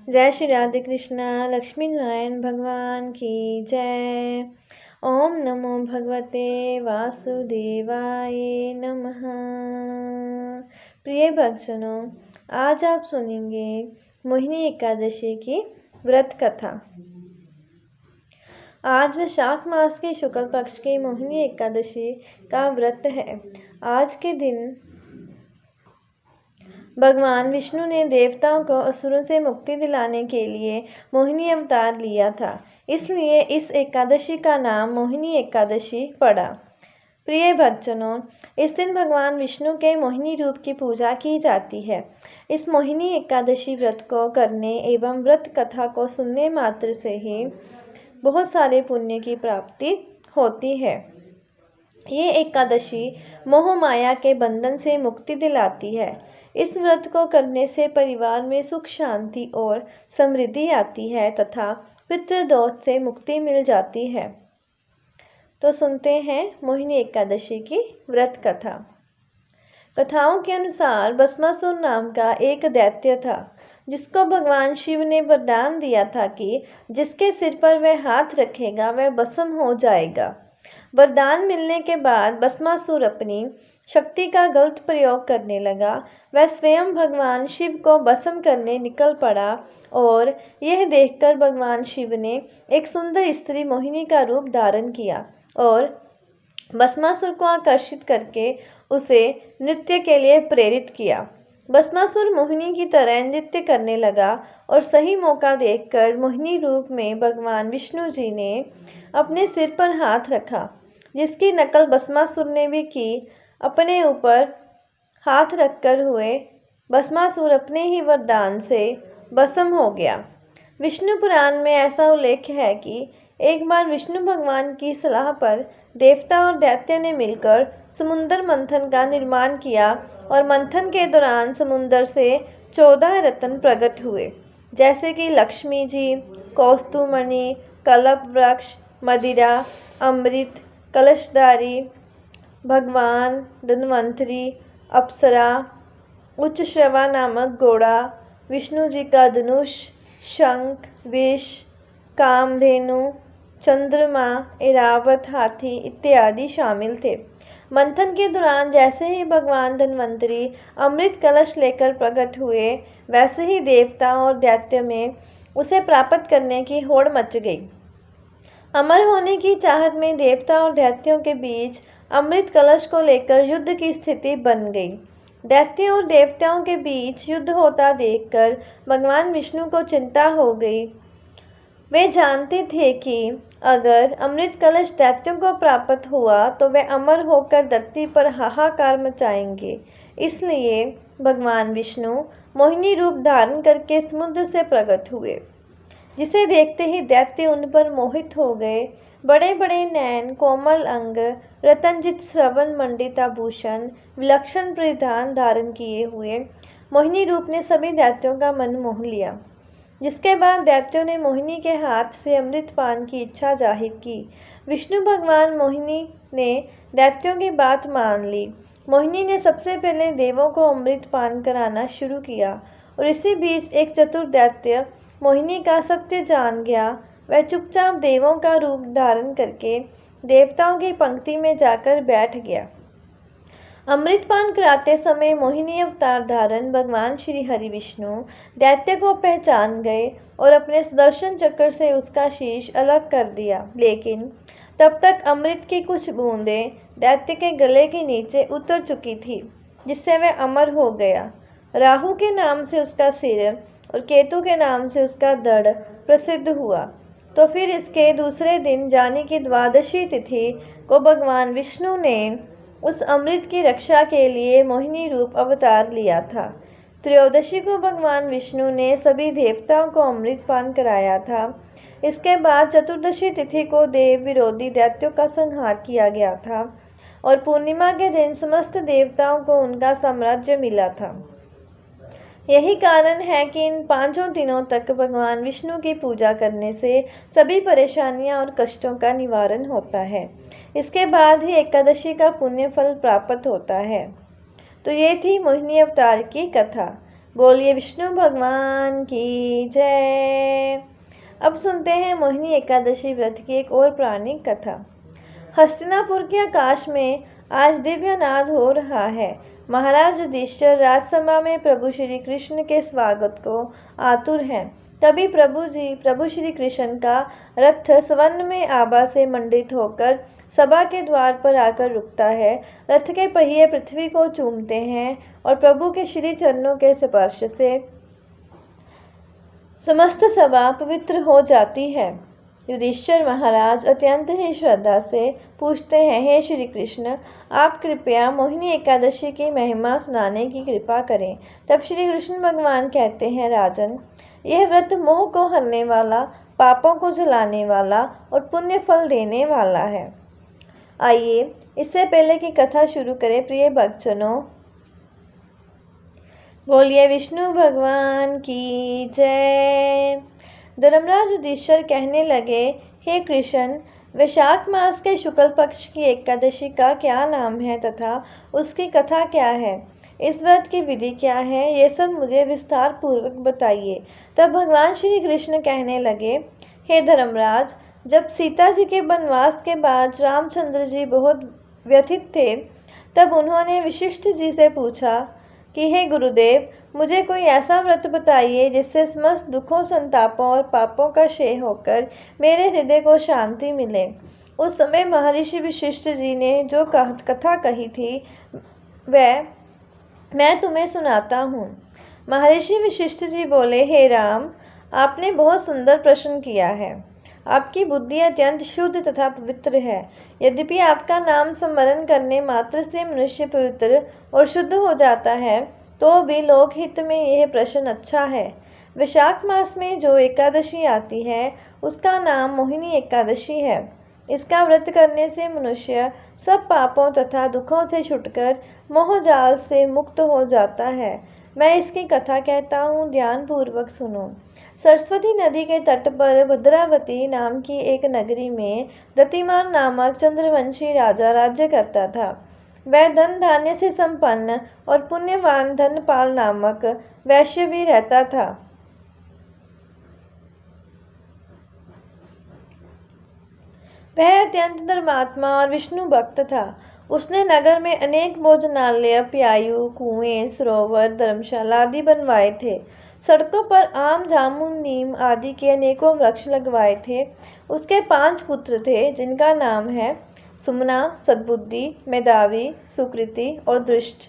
जय श्री राधे कृष्णा लक्ष्मी नारायण भगवान की जय। ओम नमो भगवते वासुदेवाय नमः। प्रिय भक्तजनों, आज आप सुनेंगे मोहिनी एकादशी की व्रत कथा। आज वैशाख मास के शुक्ल पक्ष की मोहिनी एकादशी का व्रत है। आज के दिन भगवान विष्णु ने देवताओं को असुरों से मुक्ति दिलाने के लिए मोहिनी अवतार लिया था, इसलिए इस एकादशी का नाम मोहिनी एकादशी पड़ा। प्रिय भक्तजनों, इस दिन भगवान विष्णु के मोहिनी रूप की पूजा की जाती है। इस मोहिनी एकादशी व्रत को करने एवं व्रत कथा को सुनने मात्र से ही बहुत सारे पुण्य की प्राप्ति होती है। ये एकादशी मोह माया के बंधन से मुक्ति दिलाती है। इस व्रत को करने से परिवार में सुख शांति और समृद्धि आती है तथा पितृदोष से मुक्ति मिल जाती है। तो सुनते हैं मोहिनी एकादशी की व्रत कथा। कथाओं के अनुसार भस्मासुर नाम का एक दैत्य था, जिसको भगवान शिव ने वरदान दिया था कि जिसके सिर पर वह हाथ रखेगा वह भस्म हो जाएगा। वरदान मिलने के बाद भस्मासुर अपनी शक्ति का गलत प्रयोग करने लगा। वह स्वयं भगवान शिव को भस्म करने निकल पड़ा और यह देखकर भगवान शिव ने एक सुंदर स्त्री मोहिनी का रूप धारण किया और भस्मासुर को आकर्षित करके उसे नृत्य के लिए प्रेरित किया। भस्मासुर मोहिनी की तरह नृत्य करने लगा और सही मौका देखकर मोहिनी रूप में भगवान विष्णु जी ने अपने सिर पर हाथ रखा, जिसकी नकल भस्मासुर ने भी की। अपने ऊपर हाथ रखकर हुए भस्मासुर अपने ही वरदान से भस्म हो गया। विष्णु पुराण में ऐसा उल्लेख है कि एक बार विष्णु भगवान की सलाह पर देवता और दैत्य ने मिलकर समुद्र मंथन का निर्माण किया और मंथन के दौरान समुद्र से 14 रत्न प्रकट हुए, जैसे कि लक्ष्मी जी, कौस्तुमणि, कल्प वृक्ष, मदिरा, अमृत, कलशधारी, भगवान, धन्वंतरी, अप्सरा, उच्च श्रवा नामक घोड़ा, विष्णु जी का धनुष, शंख, विष, कामधेनु, चंद्रमा, ऐरावत हाथी इत्यादि शामिल थे। मंथन के दौरान जैसे ही भगवान धन्वंतरी अमृत कलश लेकर प्रकट हुए, वैसे ही देवता और दैत्य में उसे प्राप्त करने की होड़ मच गई। अमर होने की चाहत में देवता और दैत्यों के बीच अमृत कलश को लेकर युद्ध की स्थिति बन गई। दैत्यों और देवताओं के बीच युद्ध होता देखकर भगवान विष्णु को चिंता हो गई। वे जानते थे कि अगर अमृत कलश दैत्यों को प्राप्त हुआ तो वे अमर होकर धरती पर हाहाकार मचाएंगे। इसलिए भगवान विष्णु मोहिनी रूप धारण करके समुद्र से प्रकट हुए, जिसे देखते ही दैत्य उन पर मोहित हो गए। बड़े बड़े नैन, कोमल अंग, रतनजित श्रवण मंडित आभूषण, विलक्षण परिधान धारण किए हुए मोहिनी रूप ने सभी दैत्यों का मन मोह लिया। जिसके बाद दैत्यों ने मोहिनी के हाथ से अमृत पान की इच्छा जाहिर की। विष्णु भगवान मोहिनी ने दैत्यों की बात मान ली। मोहिनी ने सबसे पहले देवों को अमृत पान कराना शुरू किया और इसी बीच एक चतुर दैत्य मोहिनी का सत्य जान गया। वह चुपचाप देवों का रूप धारण करके देवताओं की पंक्ति में जाकर बैठ गया। अमृतपान कराते समय मोहिनी अवतार धारण भगवान श्री हरि विष्णु दैत्य को पहचान गए और अपने सुदर्शन चक्र से उसका शीश अलग कर दिया, लेकिन तब तक अमृत की कुछ बूंदें दैत्य के गले के नीचे उतर चुकी थी, जिससे वह अमर हो गया। राहु के नाम से उसका सिर और केतु के नाम से उसका धड़ प्रसिद्ध हुआ। तो फिर इसके दूसरे दिन यानी कि द्वादशी तिथि को भगवान विष्णु ने उस अमृत की रक्षा के लिए मोहिनी रूप अवतार लिया था। त्रयोदशी को भगवान विष्णु ने सभी देवताओं को अमृत पान कराया था। इसके बाद चतुर्दशी तिथि को देव विरोधी दैत्यों का संहार किया गया था और पूर्णिमा के दिन समस्त देवताओं को उनका साम्राज्य मिला था। यही कारण है कि इन 5 दिनों तक भगवान विष्णु की पूजा करने से सभी परेशानियां और कष्टों का निवारण होता है। इसके बाद ही एकादशी का पुण्य फल प्राप्त होता है। तो ये थी मोहिनी अवतार की कथा। बोलिए विष्णु भगवान की जय। अब सुनते हैं मोहिनी एकादशी व्रत की एक और पौराणिक कथा। हस्तिनापुर के आकाश में आज दिव्य नाद हो रहा है। महाराज युधिष्ठिर राजसभा में प्रभु श्री कृष्ण के स्वागत को आतुर हैं। तभी प्रभु श्री कृष्ण का रथ स्वर्ण में आभा से मंडित होकर सभा के द्वार पर आकर रुकता है। रथ के पहिए पृथ्वी को चूमते हैं और प्रभु के श्री चरणों के स्पर्श से समस्त सभा पवित्र हो जाती है। युधिष्ठिर महाराज अत्यंत ही श्रद्धा से पूछते हैं, हे श्री कृष्ण, आप कृपया मोहिनी एकादशी की महिमा सुनाने की कृपा करें। तब श्री कृष्ण भगवान कहते हैं, राजन, यह व्रत मोह को हरने वाला, पापों को जलाने वाला और पुण्य फल देने वाला है। आइए इससे पहले कि कथा शुरू करें, प्रिय भक्तजनों, बोलिए विष्णु भगवान की जय। धर्मराज युधिष्ठिर कहने लगे, हे कृष्ण, वैशाख मास के शुक्ल पक्ष की एकादशी का क्या नाम है तथा उसकी कथा क्या है? इस व्रत की विधि क्या है? ये सब मुझे विस्तार पूर्वक बताइए। तब भगवान श्री कृष्ण कहने लगे, हे धर्मराज, जब सीता जी के वनवास के बाद रामचंद्र जी बहुत व्यथित थे, तब उन्होंने वशिष्ठ जी से पूछा कि हे गुरुदेव, मुझे कोई ऐसा व्रत बताइए जिससे समस्त दुखों, संतापों और पापों का क्षय होकर मेरे हृदय को शांति मिले। उस समय महर्षि वशिष्ठ जी ने जो कथा कही थी वह मैं तुम्हें सुनाता हूँ। महर्षि वशिष्ठ जी बोले, हे राम, आपने बहुत सुंदर प्रश्न किया है। आपकी बुद्धि अत्यंत शुद्ध तथा पवित्र है। यद्यपि आपका नाम स्मरण करने मात्र से मनुष्य पवित्र और शुद्ध हो जाता है, तो भी लोकहित में यह प्रश्न अच्छा है। वैशाख मास में जो एकादशी आती है उसका नाम मोहिनी एकादशी है। इसका व्रत करने से मनुष्य सब पापों तथा दुखों से छुटकर मोह जाल से मुक्त हो जाता है। मैं इसकी कथा कहता हूँ, ध्यान पूर्वक सुनो। सरस्वती नदी के तट पर भद्रावती नाम की एक नगरी में दतिमान नामक चंद्रवंशी राजा राज्य करता था। वह धन धान्य से संपन्न और पुण्यवान धनपाल नामक वैश्य भी रहता था। वह अत्यंत धर्मात्मा और विष्णु भक्त था। उसने नगर में अनेक भोजनालय, प्यायु, कुएं, सरोवर, धर्मशाला आदि बनवाए थे। सड़कों पर आम, जामुन, नीम आदि के अनेकों वृक्ष लगवाए थे। उसके 5 पुत्र थे, जिनका नाम है सुमना, सद्बुद्धि, मेधावी, सुकृति और दुष्ट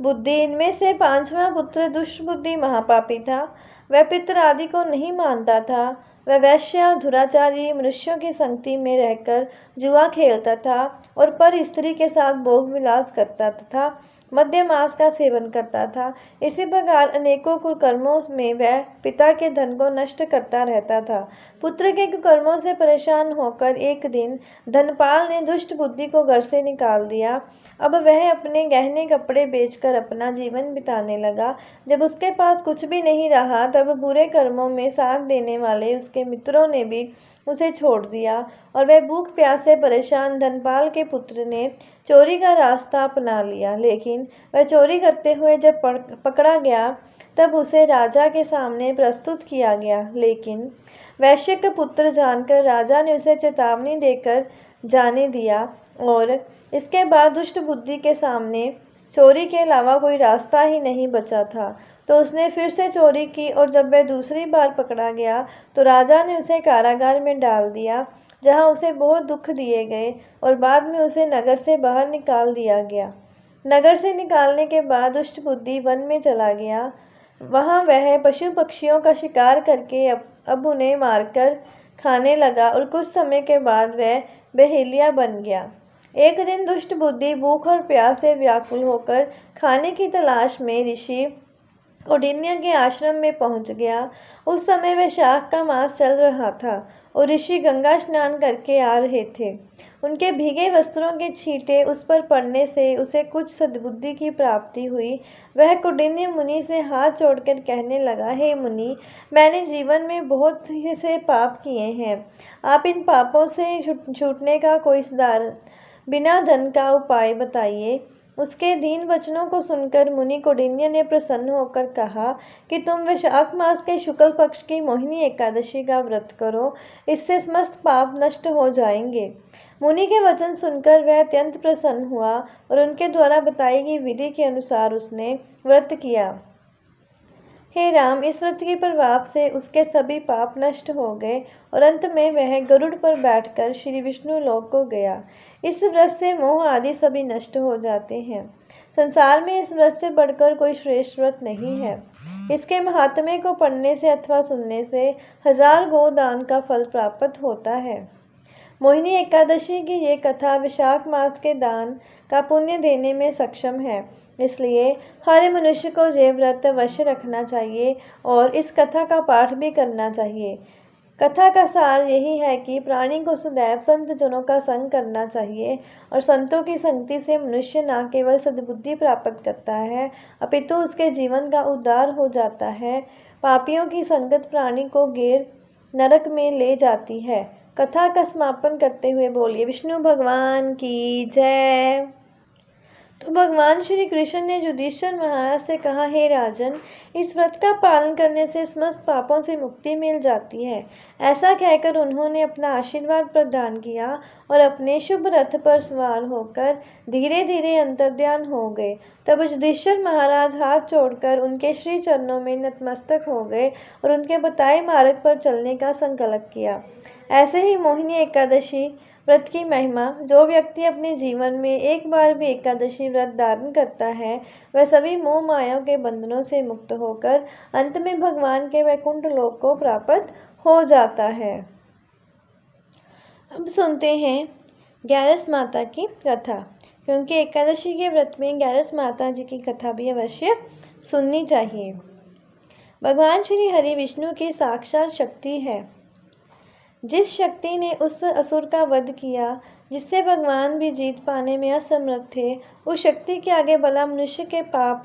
बुद्धि। इनमें से 5वां पुत्र दुष्ट बुद्धि महापापी था। वह पितृ आदि को नहीं मानता था। वह वैश्य, दुराचारी, मनुष्यों की संगति में रहकर जुआ खेलता था और पर स्त्री के साथ भोग विलास करता तथा मद्य मांस का सेवन करता था। इसी प्रकार अनेकों कुकर्मों में वह पिता के धन को नष्ट करता रहता था। पुत्र के कुकर्मों से परेशान होकर एक दिन धनपाल ने दुष्ट बुद्धि को घर से निकाल दिया। अब वह अपने गहने कपड़े बेचकर अपना जीवन बिताने लगा। जब उसके पास कुछ भी नहीं रहा, तब बुरे कर्मों में साथ देने वाले उसके मित्रों ने भी उसे छोड़ दिया और वह भूख प्यास से परेशान धनपाल के पुत्र ने चोरी का रास्ता अपना लिया। लेकिन वह चोरी करते हुए जब पकड़ा गया, तब उसे राजा के सामने प्रस्तुत किया गया। लेकिन वैश्य का पुत्र जानकर राजा ने उसे चेतावनी देकर जाने दिया और इसके बाद दुष्ट बुद्धि के सामने चोरी के अलावा कोई रास्ता ही नहीं बचा था। तो उसने फिर से चोरी की और जब वह दूसरी बार पकड़ा गया तो राजा ने उसे कारागार में डाल दिया, जहां उसे बहुत दुख दिए गए और बाद में उसे नगर से बाहर निकाल दिया गया। नगर से निकालने के बाद दुष्ट बुद्धि वन में चला गया। वहां वह पशु पक्षियों का शिकार करके अब उन्हें मारकर खाने लगा और कुछ समय के बाद वह बहेलिया बन गया। एक दिन दुष्ट बुद्धि भूख और प्यास से व्याकुल होकर खाने की तलाश में ऋषि कौंडिन्य के आश्रम में पहुंच गया। उस समय वैशाख का मास चल रहा था और ऋषि गंगा स्नान करके आ रहे थे। उनके भीगे वस्त्रों के छींटे उस पर पड़ने से उसे कुछ सद्बुद्धि की प्राप्ति हुई। वह कौंडिन्य मुनि से हाथ जोड़कर कहने लगा, हे मुनि, मैंने जीवन में बहुत से पाप किए हैं। आप इन पापों से छूटने का कोई बिना धन का उपाय बताइए। उसके दीन वचनों को सुनकर मुनि कौंडिन्य ने प्रसन्न होकर कहा कि तुम वैशाख मास के शुक्ल पक्ष की मोहिनी एकादशी का व्रत करो, इससे समस्त पाप नष्ट हो जाएंगे। मुनि के वचन सुनकर वह अत्यंत प्रसन्न हुआ और उनके द्वारा बताई गई विधि के अनुसार उसने व्रत किया। हे राम, इस व्रत के प्रभाव से उसके सभी पाप नष्ट हो गए और अंत में वह गरुड़ पर बैठकर श्री विष्णु लोक को गया। इस व्रत से मोह आदि सभी नष्ट हो जाते हैं। संसार में इस व्रत से बढ़कर कोई श्रेष्ठ व्रत नहीं है। इसके महात्म्य को पढ़ने से अथवा सुनने से 1000 गोदान का फल प्राप्त होता है। मोहिनी एकादशी की ये कथा वैशाख मास के दान का पुण्य देने में सक्षम है, इसलिए हर मनुष्य को ये व्रत अवश्य रखना चाहिए और इस कथा का पाठ भी करना चाहिए। कथा का सार यही है कि प्राणी को सदैव संत जनों का संग करना चाहिए और संतों की संगति से मनुष्य न केवल सद्बुद्धि प्राप्त करता है अपितु उसके जीवन का उद्धार हो जाता है। पापियों की संगत प्राणी को गैर नरक में ले जाती है। कथा का समापन करते हुए बोलिए विष्णु भगवान की जय। तो भगवान श्री कृष्ण ने युधिष्ठिर महाराज से कहा, हे राजन, इस व्रत का पालन करने से समस्त पापों से मुक्ति मिल जाती है। ऐसा कहकर उन्होंने अपना आशीर्वाद प्रदान किया और अपने शुभ रथ पर सवार होकर धीरे धीरे अंतर्ध्यान हो गए। तब युधिष्ठिर महाराज हाथ जोड़कर उनके श्री चरणों में नतमस्तक हो गए और उनके बताए मार्ग पर चलने का संकल्प किया। ऐसे ही मोहिनी एकादशी व्रत की महिमा, जो व्यक्ति अपने जीवन में एक बार भी एकादशी व्रत धारण करता है वह सभी मोह माया के बंधनों से मुक्त होकर अंत में भगवान के वैकुंठ लोक को प्राप्त हो जाता है। अब सुनते हैं ग्यारस माता की कथा, क्योंकि एकादशी के व्रत में ग्यारस माता जी की कथा भी अवश्य सुननी चाहिए। भगवान श्री हरि विष्णु की साक्षात शक्ति है। जिस शक्ति ने उस असुर का वध किया जिससे भगवान भी जीत पाने में असमर्थ थे, उस शक्ति के आगे भला मनुष्य के पाप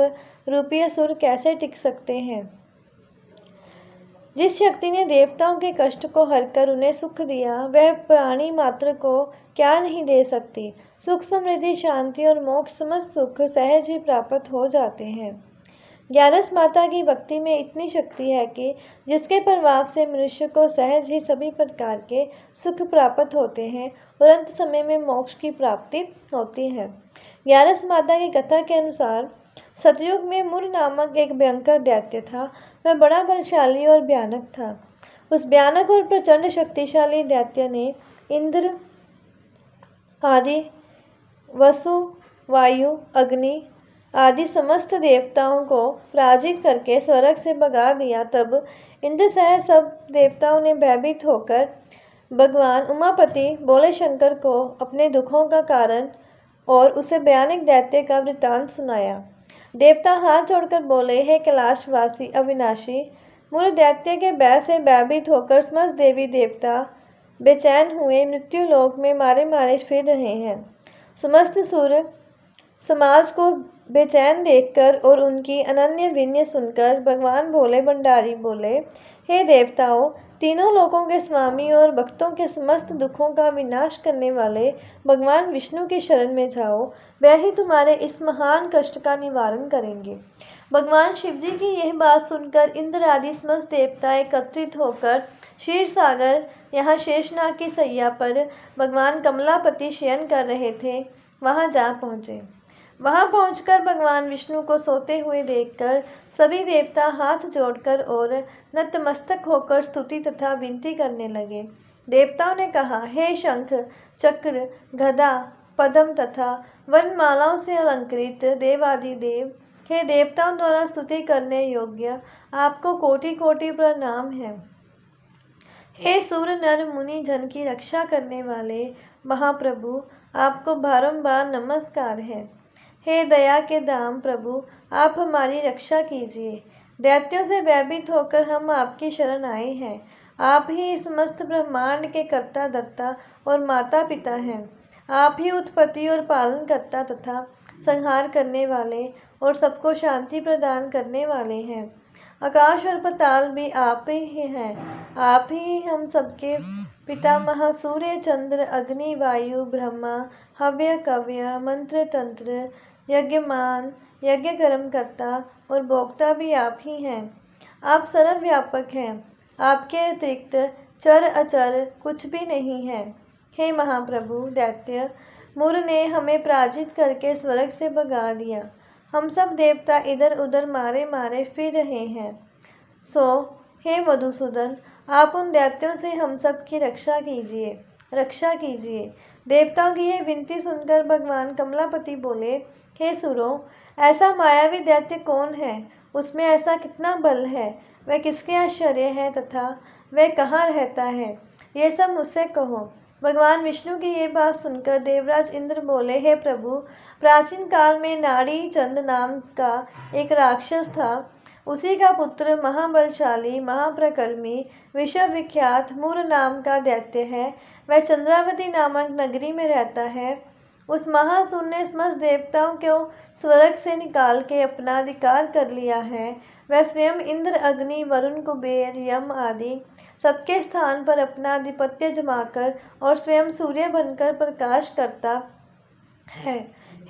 रूपी असुर कैसे टिक सकते हैं। जिस शक्ति ने देवताओं के कष्ट को हरकर उन्हें सुख दिया, वह प्राणी मात्र को क्या नहीं दे सकती। सुख, समृद्धि, शांति और मोक्ष समस्त सुख सहज ही प्राप्त हो जाते हैं। ग्यारस माता की भक्ति में इतनी शक्ति है कि जिसके प्रभाव से मनुष्य को सहज ही सभी प्रकार के सुख प्राप्त होते हैं और अंत समय में मोक्ष की प्राप्ति होती है। ग्यारस माता की कथा के अनुसार सतयुग में मुर नामक एक भयंकर दैत्य था। वह बड़ा बलशाली और भयानक था। उस भयानक और प्रचंड शक्तिशाली दैत्य ने इंद्र आदि, वसु, वायु, अग्नि आदि समस्त देवताओं को पराजित करके स्वर्ग से भगा दिया। तब इंद्र सह सब देवताओं ने भयभीत होकर भगवान उमापति बोले शंकर को अपने दुखों का कारण और उसे भयानक दैत्य का वृत्तांत सुनाया। देवता हाथ जोड़कर बोले, हे कैलाशवासी अविनाशी, मुर दैत्य के भय से भयभीत होकर समस्त देवी देवता बेचैन हुए मृत्यु लोक में मारे मारे फिर रहे हैं। समस्त सुर समाज को बेचैन देखकर और उनकी अनन्य विनय सुनकर भगवान भोले भंडारी बोले, हे देवताओं, तीनों लोकों के स्वामी और भक्तों के समस्त दुखों का विनाश करने वाले भगवान विष्णु की शरण में जाओ, वह ही तुम्हारे इस महान कष्ट का निवारण करेंगे। भगवान शिवजी की यह बात सुनकर इंद्र आदि समस्त देवता एकत्रित होकर क्षीर सागर, यहाँ शेषनाग की सैया पर भगवान कमलापति शयन कर रहे थे, वहाँ जा पहुँचे। वहां पहुंचकर भगवान विष्णु को सोते हुए देखकर सभी देवता हाथ जोड़कर और नतमस्तक होकर स्तुति तथा विनती करने लगे। देवताओं ने कहा, हे शंख, चक्र, गदा, पद्म तथा वनमालाओं से अलंकृत देवादिदेव, हे देवताओं द्वारा स्तुति करने योग्य आपको कोटि कोटि प्रणाम है। हे सूर नर मुनि जन की रक्षा करने वाले महाप्रभु, आपको बारंबार नमस्कार है। हे दया के धाम प्रभु, आप हमारी रक्षा कीजिए। दैत्यों से भयभीत होकर हम आपकी शरण आए हैं। आप ही समस्त ब्रह्मांड के कर्ता धर्ता और माता पिता हैं। आप ही उत्पत्ति और पालन करता तथा संहार करने वाले और सबको शांति प्रदान करने वाले हैं। आकाश और पाताल भी आप ही हैं। आप ही हम सबके पितामह सूर्य, चंद्र, अग्नि, वायु, ब्रह्मा, हव्य, कव्य, मंत्र, तंत्र, यज्ञमान, यज्ञ कर्म करता और भोक्ता भी आप ही हैं। आप सर्वव्यापक हैं। आपके अतिरिक्त चर अचर कुछ भी नहीं है। हे महाप्रभु, दैत्य मुर ने हमें पराजित करके स्वर्ग से भगा दिया। हम सब देवता इधर उधर मारे मारे फिर रहे हैं। सो हे मधुसूदन, आप उन दैत्यों से हम सब की रक्षा कीजिए, रक्षा कीजिए। देवताओं की यह विनती सुनकर भगवान कमलापति बोले, हे सुरों, ऐसा मायावी दैत्य कौन है? उसमें ऐसा कितना बल है? वह किसके आश्चर्य है तथा वह कहाँ रहता है? ये सब मुझसे कहो। भगवान विष्णु की ये बात सुनकर देवराज इंद्र बोले, हे प्रभु, प्राचीन काल में नाड़ी चंद नाम का एक राक्षस था। उसी का पुत्र महाबलशाली, महाप्रकर्मी, विश्वविख्यात मूर नाम का दैत्य है। वह चंद्रावती नामक नगरी में रहता है। उस महासुर ने समस्त देवताओं को स्वर्ग से निकाल के अपना अधिकार कर लिया है। वह स्वयं इंद्र, अग्नि, वरुण, कुबेर, यम आदि सबके स्थान पर अपना आधिपत्य जमाकर और स्वयं सूर्य बनकर प्रकाश करता है।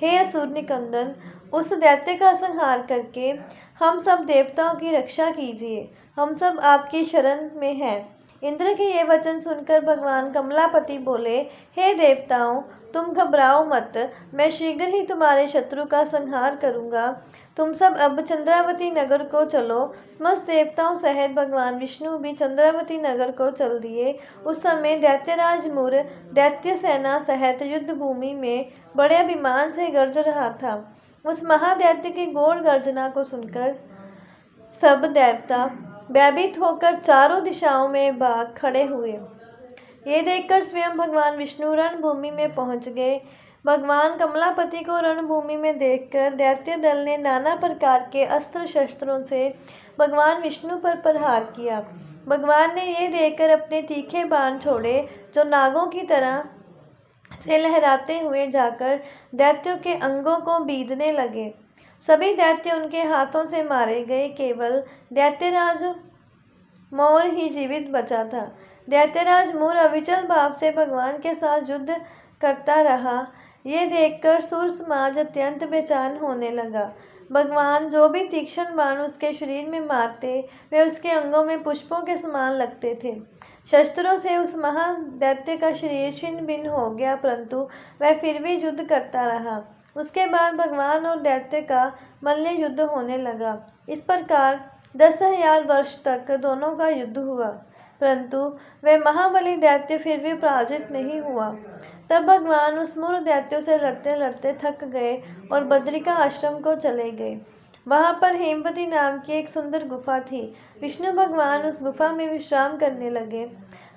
हे असुर निकंदन, उस दैत्य का संहार करके हम सब देवताओं की रक्षा कीजिए। हम सब आपकी शरण में हैं। इंद्र के ये वचन सुनकर भगवान कमलापति बोले, हे देवताओं, तुम घबराओ मत। मैं शीघ्र ही तुम्हारे शत्रु का संहार करूंगा। तुम सब अब चंद्रावती नगर को चलो। समस्त देवताओं सहित भगवान विष्णु भी चंद्रावती नगर को चल दिए। उस समय दैत्यराज मुर दैत्य सेना सहित युद्ध भूमि में बड़े अभिमान से गरज रहा था। उस महादैत्य की घोर गर्जना को सुनकर सब देवता भयभीत होकर चारों दिशाओं में भाग खड़े हुए। ये देखकर स्वयं भगवान विष्णु रणभूमि में पहुंच गए। भगवान कमलापति को रणभूमि में देखकर दैत्य दल ने नाना प्रकार के अस्त्र शस्त्रों से भगवान विष्णु पर प्रहार किया। भगवान ने ये देखकर अपने तीखे बाण छोड़े, जो नागों की तरह से लहराते हुए जाकर दैत्यों के अंगों को बीधने लगे। सभी दैत्य उनके हाथों से मारे गए। केवल दैत्यराज मोर ही जीवित बचा था। दैत्यराज मोर अविचल भाव से भगवान के साथ युद्ध करता रहा। ये देखकर सुर समाज अत्यंत बेचैन होने लगा। भगवान जो भी तीक्ष्ण बाण उसके शरीर में मारते, वे उसके अंगों में पुष्पों के समान लगते थे। शस्त्रों से उस महादैत्य का शरीर छिन्न भिन्न हो गया, परंतु वह फिर भी युद्ध करता रहा। उसके बाद भगवान और दैत्य का मल्ल युद्ध होने लगा। इस प्रकार 10,000 वर्ष तक दोनों का युद्ध हुआ, परंतु वह महाबली दैत्य फिर भी पराजित नहीं हुआ। तब भगवान उस मूर दैत्यों से लड़ते लड़ते थक गए और बद्रिका आश्रम को चले गए। वहाँ पर हेमवती नाम की एक सुंदर गुफा थी। विष्णु भगवान उस गुफा में विश्राम करने लगे।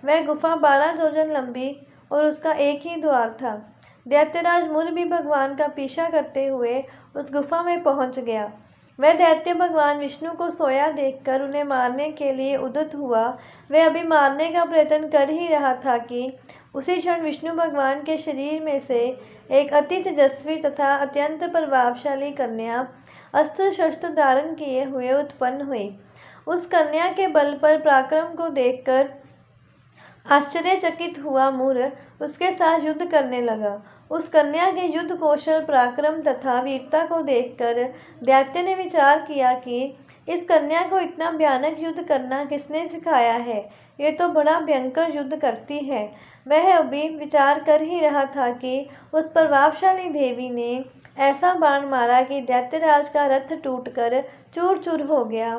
वह गुफा 12 योजन लंबी और उसका एक ही द्वार था। दैत्यराज मुर भी भगवान का पीछा करते हुए उस गुफा में पहुंच गया। वह दैत्य भगवान विष्णु को सोया देखकर उन्हें मारने के लिए उद्यत हुआ। वह अभी मारने का प्रयत्न कर ही रहा था कि उसी क्षण विष्णु भगवान के शरीर में से एक अति तेजस्वी तथा अत्यंत प्रभावशाली कन्या अस्त्र शस्त्र धारण किए हुए उत्पन्न हुई। उस कन्या के बल पर पराक्रम को देखकर आश्चर्यचकित हुआ मुर उसके साथ युद्ध करने लगा। उस कन्या के युद्ध कौशल, पराक्रम तथा वीरता को देखकर दैत्य ने विचार किया कि इस कन्या को इतना भयानक युद्ध करना किसने सिखाया है? ये तो बड़ा भयंकर युद्ध करती है। वह अभी विचार कर ही रहा था कि उस प्रभावशाली देवी ने ऐसा बाण मारा कि दैत्यराज का रथ टूटकर चूर चूर हो गया।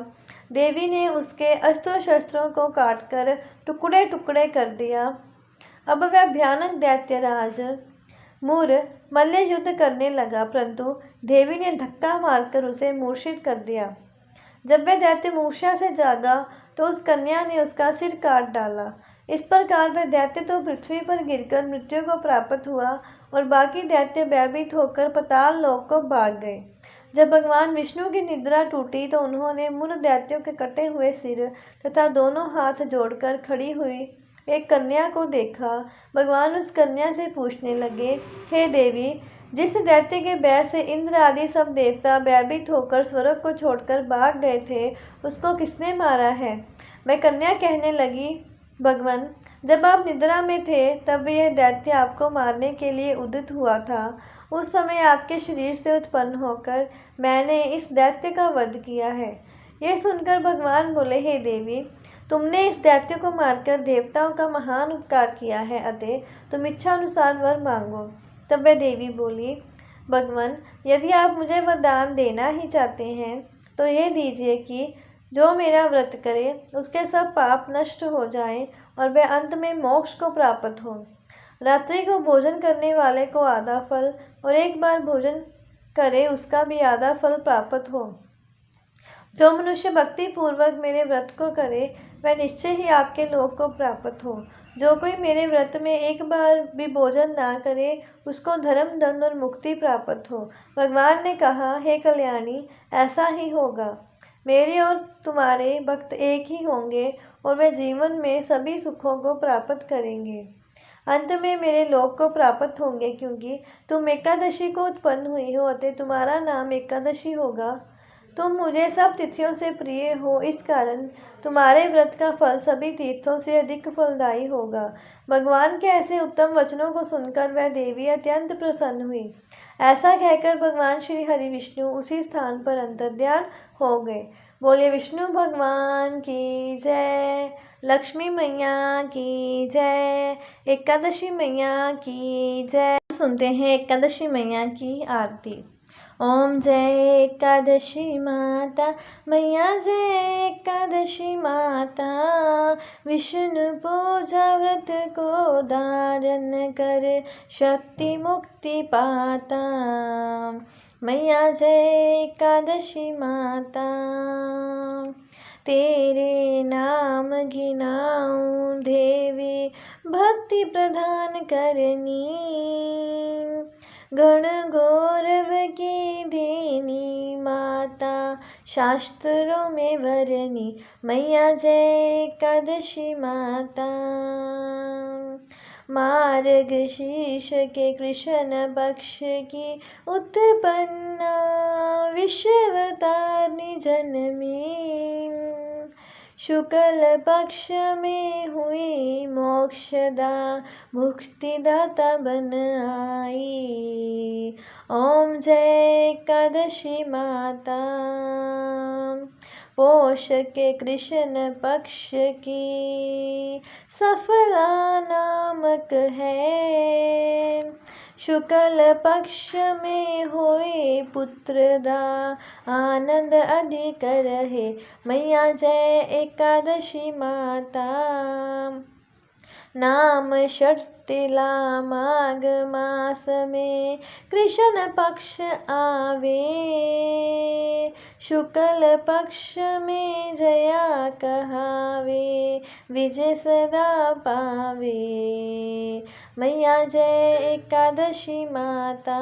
देवी ने उसके अस्त्र शस्त्रों को काटकर टुकड़े टुकड़े कर दिया। अब वह भयानक दैत्यराज मुर मल्ल युद्ध करने लगा, परंतु देवी ने धक्का मारकर उसे मूर्छित कर दिया। जब वह दैत्य मूर्छा से जागा तो उस कन्या ने उसका सिर काट डाला। इस प्रकार वह दैत्य तो पृथ्वी पर गिरकर मृत्यु को प्राप्त हुआ और बाकी दैत्य भयभीत होकर पाताल लोक को भाग गए। जब भगवान विष्णु की निद्रा टूटी तो उन्होंने मुर दैत्यों के कटे हुए सिर तथा दोनों हाथ जोड़कर खड़ी हुई एक कन्या को देखा। भगवान उस कन्या से पूछने लगे, हे देवी, जिस दैत्य के भय से इंद्र आदि सब देवता भयभीत होकर स्वर्ग को छोड़कर भाग गए थे, उसको किसने मारा है? मैं कन्या कहने लगी, भगवान, जब आप निद्रा में थे तब यह दैत्य आपको मारने के लिए उदित हुआ था उस समय आपके शरीर से उत्पन्न होकर मैंने इस दैत्य का वध किया है। यह सुनकर भगवान बोले, हे देवी, तुमने इस दैत्य को मारकर देवताओं का महान उपकार किया है, अतः तुम इच्छा अनुसार वर मांगो। तब वह देवी बोली, भगवान, यदि आप मुझे वरदान देना ही चाहते हैं तो यह दीजिए कि जो मेरा व्रत करे उसके सब पाप नष्ट हो जाएं और वह अंत में मोक्ष को प्राप्त हो। रात्रि को भोजन करने वाले को आधा फल और एक बार भोजन करे उसका भी आधा फल प्राप्त हो। जो मनुष्य भक्ति पूर्वक मेरे व्रत को करे वह निश्चय ही आपके लोक को प्राप्त हो। जो कोई मेरे व्रत में एक बार भी भोजन ना करे उसको धर्म, धन और मुक्ति प्राप्त हो। भगवान ने कहा, हे कल्याणी, ऐसा ही होगा। मेरे और तुम्हारे भक्त एक ही होंगे और वे जीवन में सभी सुखों को प्राप्त करेंगे। अंत में मेरे लोक को प्राप्त होंगे, क्योंकि तुम एकादशी को उत्पन्न हुई हो, अतः तुम्हारा नाम एकादशी होगा। तुम मुझे सब तिथियों से प्रिय हो, इस कारण तुम्हारे व्रत का फल सभी तीर्थों से अधिक फलदायी होगा। भगवान के ऐसे उत्तम वचनों को सुनकर वह देवी अत्यंत प्रसन्न हुई। ऐसा कहकर भगवान श्री हरि विष्णु उसी स्थान पर अंतर्ध्यान हो गए। बोले विष्णु भगवान की जय, लक्ष्मी मैया की जय, एकादशी मैया की जय। सुनते हैं एकादशी मैया की आरती। ओम जय एकादशी माता मैया, जय एकादशी माता, विष्णु पूजा व्रत को धारण कर शक्ति मुक्ति पाता। मैया जय एकादशी माता, तेरे नाम गिनाऊं देवी, भक्ति प्रदान करनी, गण गौरव की देनी माता, शास्त्रों में वरनी। मैया जय एकादशी माता, मार्ग शीर्ष के कृष्ण पक्ष की उत्पन्ना, विश्वतारिणी जन्मी, शुक्ल पक्ष में हुई मोक्षदा, मुक्तिदाता बन आई। ओम जय एकादशी माता, पोष के कृष्ण पक्ष की सफला नामक है, शुक्ल पक्ष में होए पुत्रदा, आनंद अधिक रहे। मैया जय एकादशी माता, नाम षट्तिला माघ मास में कृष्ण पक्ष आवे, शुक्ल पक्ष में जया कहावे, विजय सदा पावे। मैया जय एकादशी माता,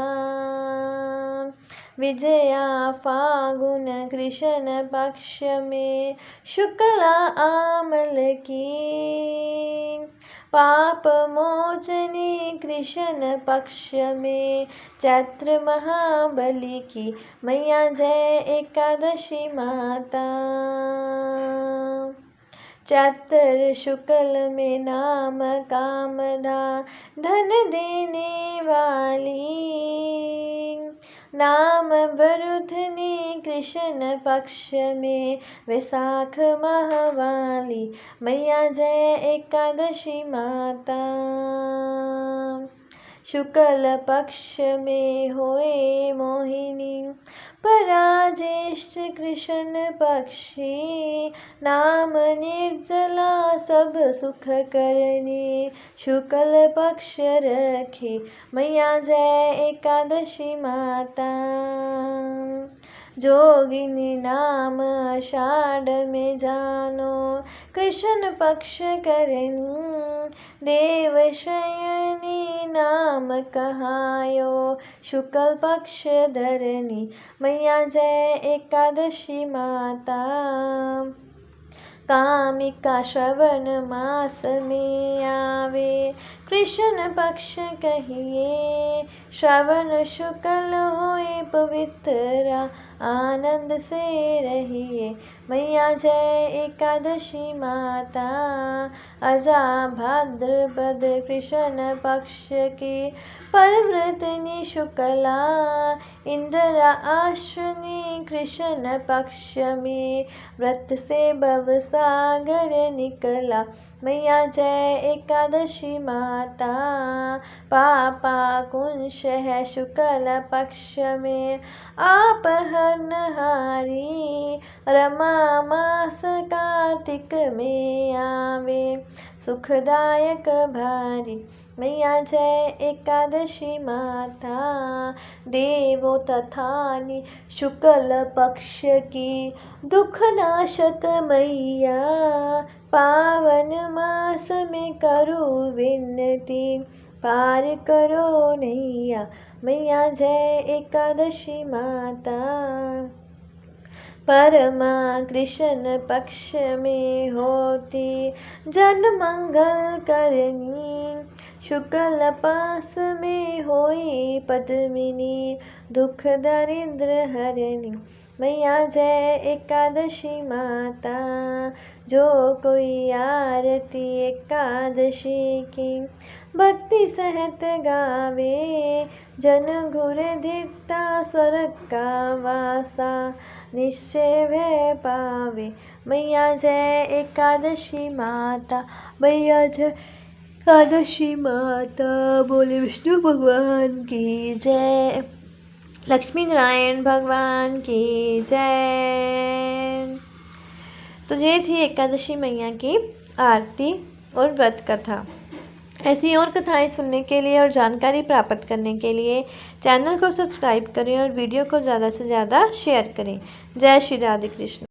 विजया फागुन कृष्ण पक्ष में शुक्ला आमल की, पाप मोचनी कृष्ण पक्ष में चैत्र महाबली की। मैया जय एकादशी माता, चैत्र शुक्ल में नाम कामदा, धन देने वाली, नाम बरुधनी कृष्ण पक्ष में वैशाख महवाली। मैया जय एकादशी माता, शुक्ल पक्ष में होए मोहिनी, पराजेष्ठ कृष्ण पक्षी, नाम निर्जला सब सुख करनी, शुक्ल पक्ष रखी। मैया जय एकादशी माता, जोगिनी नाम आषाढ़ में जानो, कृष्ण पक्ष करनी, देव शयनी नाम कहायो, शुक्ल पक्ष धरनी। मैया जय एकादशी माता, कामिका श्रवण मास में आवे, कृष्ण पक्ष कहिए, श्रवण शुक्ल होए पवित्रा, आनंद से रहिए। मैया जय एकादशी माता, अजा भाद्रपद कृष्ण पक्ष की परव्रतनी शुक्ला, इंद्र आश्विनी कृष्ण पक्ष में व्रत से भव सागर निकला। मैया जय एकादशी माता, पापा कुंश है शुक्ल पक्ष में आप हरनहारी, रमा मास कार्तिक में आवे सुखदायक भारी। मैया जय एकादशी माता, देवो तथानि शुक्ल पक्ष की दुख नाशक मैया, पावन मास में करो विनती पार करो नैया। मैया जय एकादशी माता, परमा कृष्ण पक्ष में होती जन मंगल करनी, शुक्ल पास में होई पद्मिनी दुख दरिद्र हरनी। मैया जय एकादशी माता, जो कोई आरती एकादशी की भक्ति सहित गावे, जन घुर धिता स्वर्ग का वासा निश्चय वह पावे। मैया जय एकादशी माता, मैया जय एकादशी माता। बोले विष्णु भगवान की जय, लक्ष्मी नारायण भगवान की जय। तो ये थी एकादशी मैया की आरती और व्रत कथा। ऐसी और कथाएं सुनने के लिए और जानकारी प्राप्त करने के लिए चैनल को सब्सक्राइब करें और वीडियो को ज़्यादा से ज़्यादा शेयर करें। जय श्री राधे कृष्ण।